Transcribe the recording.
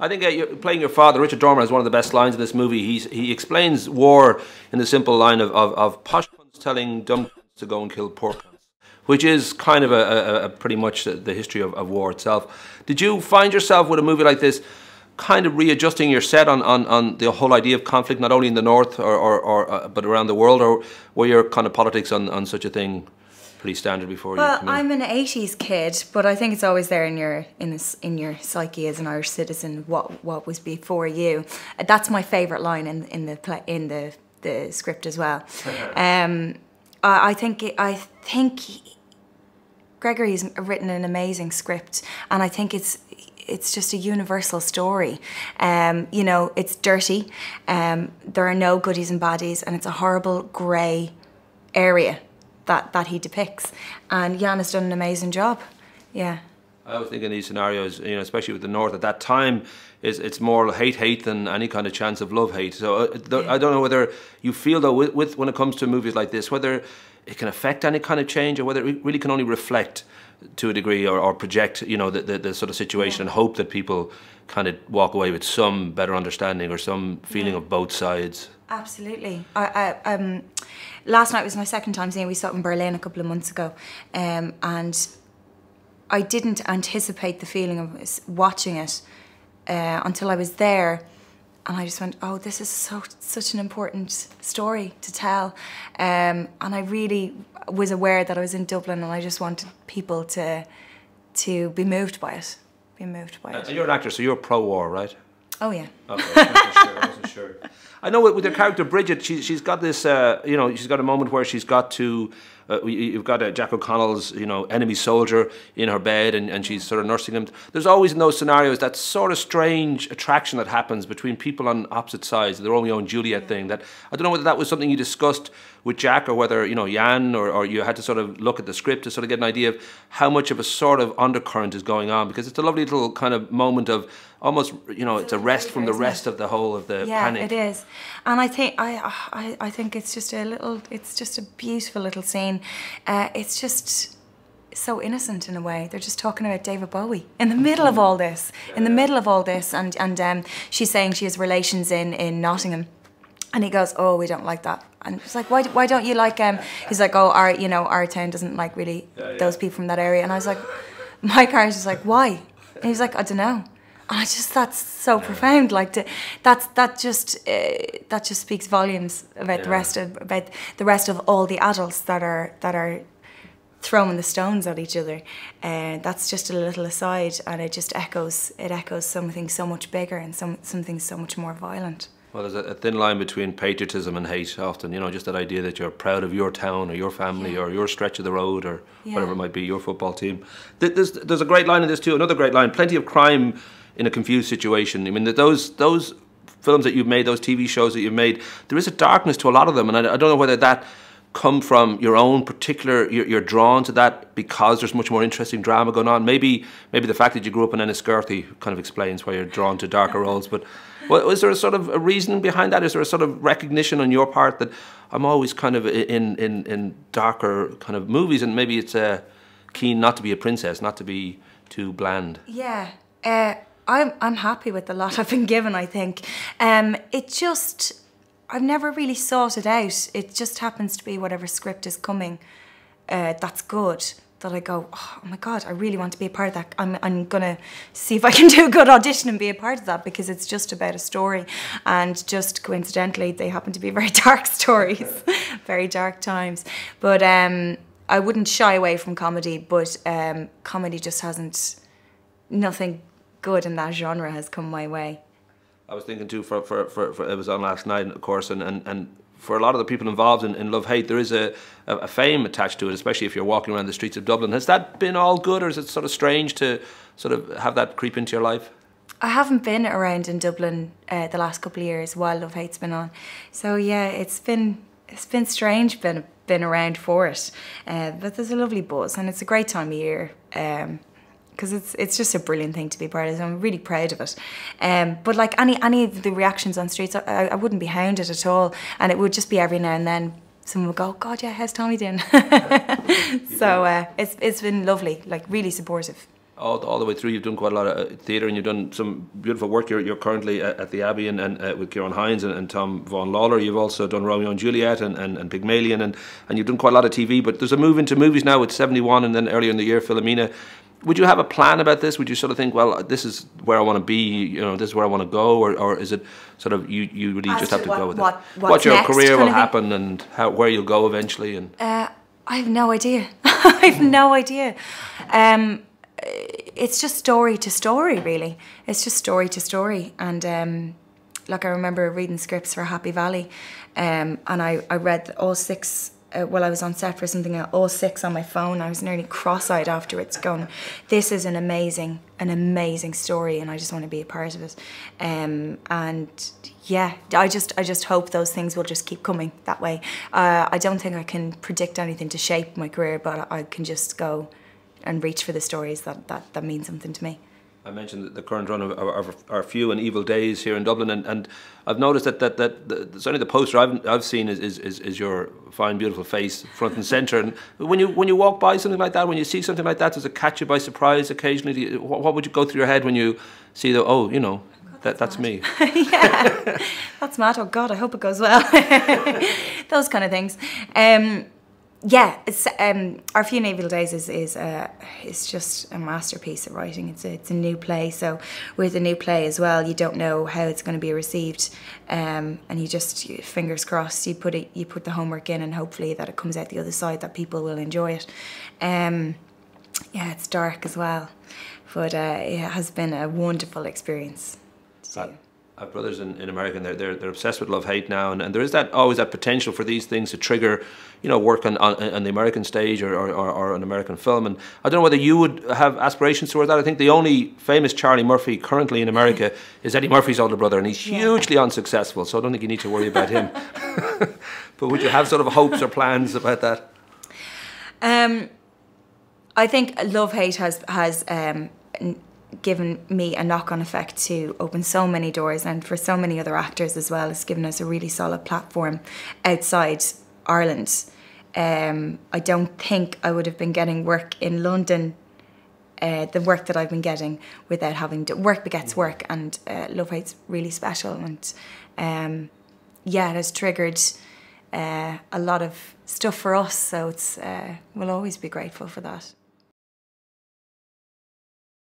I think playing your father, Richard Dormer, has one of the best lines in this movie. He explains war in the simple line of posh cunts telling dumb cunts to go and kill poor cunts, which is kind of a pretty much the history of war itself. Did you find yourself with a movie like this kind of readjusting your set on the whole idea of conflict, not only in the north but around the world, or were your kind of politics on such a thing pretty standard before you come in? Well, I'm an '80s kid, but I think it's always there in your psyche as an Irish citizen. What was before you? That's my favourite line in the script as well. I think Gregory's written an amazing script, and I think it's just a universal story. You know, it's dirty. There are no goodies and baddies, and it's a horrible grey area that he depicts. And Yann has done an amazing job. Yeah. I was thinking these scenarios, you know, especially with the North at that time, it's more hate than any kind of chance of love-hate. So I don't know whether you feel, though, with when it comes to movies like this, whether it can affect any kind of change, or whether it really can only reflect to a degree, or project, you know, the sort of situation, and hope that people kind of walk away with some better understanding or some feeling of both sides. Absolutely. Last night was my second time seeing it. We saw it in Berlin a couple of months ago, and I didn't anticipate the feeling of watching it until I was there, and I just went, "Oh, this is such an important story to tell," and I really was aware that I was in Dublin, and I just wanted people to be moved by it. And you're an actor, so you're pro-war, right? Oh yeah. Okay, I wasn't sure. I know with her character Bridget, she's got this, you know, she's got a moment where she's got to, you've got Jack O'Connell's, you know, enemy soldier in her bed, and she's sort of nursing him. There's always in those scenarios that sort of strange attraction that happens between people on opposite sides, the Romeo and Juliet thing. That I don't know whether that was something you discussed with Jack, or whether, you know, Yann, or you had to sort of look at the script to sort of get an idea of how much of a sort of undercurrent is going on, because it's a lovely little kind of moment of almost, you know, it's a rest from the rest of the whole of the panic. Yeah, it is. And I think I think it's just a beautiful little scene. It's just so innocent in a way. They're just talking about David Bowie in the middle of all this. And she's saying she has relations in Nottingham. And he goes, "Oh, we don't like that." And it's like, why don't you like he's like, "Oh, our town doesn't like really those people from that area." And I was like, my character's like, "Why?" And he's like, "I don't know." And I just, that's so profound. Like that just speaks volumes about the rest of all the adults that are throwing the stones at each other. That's just a little aside, and it echoes something so much bigger and something so much more violent. Well, there's a thin line between patriotism and hate often, you know, just that idea that you're proud of your town or your family or your stretch of the road or whatever it might be, your football team. There's a great line in this too, another great line, plenty of crime in a confused situation. I mean, those films that you've made, those TV shows that you've made, there is a darkness to a lot of them, and I don't know whether that come from your own particular, you're drawn to that because there's much more interesting drama going on. Maybe the fact that you grew up in Enniscorthy kind of explains why you're drawn to darker roles, but is there a sort of a reason behind that? Is there a sort of recognition on your part that I'm always kind of in darker kind of movies, and maybe it's keen not to be a princess, not to be too bland? Yeah, I'm happy with the lot I've been given, I think. I've never really sought it out. It just happens to be whatever script is coming that's good, that I go, "Oh my God, I really want to be a part of that. I'm gonna see if I can do a good audition and be a part of that," because it's just about a story, and just coincidentally they happen to be very dark stories, very dark times. But I wouldn't shy away from comedy, but comedy just nothing good in that genre has come my way. I was thinking too, for it was on last night, of course, and for a lot of the people involved in love-hate, there is a fame attached to it, especially if you're walking around the streets of Dublin. Has that been all good, or is it sort of strange to sort of have that creep into your life? I haven't been around in Dublin the last couple of years while love-hate's been on, so yeah, it's been strange been around for it, but there's a lovely buzz, and it's a great time of year. Because it's just a brilliant thing to be part of. I'm really proud of it. But like any of the reactions on streets, I wouldn't be hounded at all, and it would just be every now and then someone would go, "God, yeah, how's Tommy doing?" So it's been lovely, like really supportive. all the way through. You've done quite a lot of theatre, and you've done some beautiful work. You're currently at the Abbey and with Ciarán Hinds and Tom Vaughan Lawler. You've also done Romeo and Juliet and Pygmalion, and you've done quite a lot of TV. But there's a move into movies now with 71, and then earlier in the year Philomena. Would you have a plan about this? Would you sort of think, well, this is where I want to be, this is where I want to go, or is it sort of you really just have to go with it? What your career will happen and where you'll go eventually? And I have no idea. I have no idea. It's just story to story, really. It's just story to story. And like I remember reading scripts for Happy Valley, and I read all 6. While I was on set for something, all 6 on my phone. I was nearly cross-eyed afterwards, going, "This is an amazing story, and I just want to be a part of it." And yeah, I just hope those things will just keep coming that way. I don't think I can predict anything to shape my career, but I can just go and reach for the stories that mean something to me. I mentioned the current run of our Few and Evil Days here in Dublin, and I've noticed that certainly the poster I've seen is your fine, beautiful face front and centre. And when you walk by something like that, when you see something like that, does it catch you by surprise occasionally? What would you go through your head when you see that's me? Yeah, that's mad. Oh God, I hope it goes well. Those kind of things. Yeah, it's Our Few and Evil Days is just a masterpiece of writing. It's a new play, so with a new play as well, you don't know how it's going to be received, and you just fingers crossed. You put the homework in, and hopefully that it comes out the other side, that people will enjoy it. Yeah, it's dark as well, but it has been a wonderful experience. I have brothers in America, and they're obsessed with love-hate now, and there is always that potential for these things to trigger, work on the American stage or an American film. And I don't know whether you would have aspirations towards that. I think the only famous Charlie Murphy currently in America is Eddie Murphy's older brother, and he's hugely unsuccessful, so I don't think you need to worry about him. But would you have sort of hopes or plans about that? I think love-hate has given me a knock-on effect to open so many doors, and for so many other actors as well. It's given us a really solid platform outside Ireland. I don't think I would have been getting work in London, the work that I've been getting, without having work begets work, and love-hate's really special, and yeah, it has triggered a lot of stuff for us, so we'll always be grateful for that.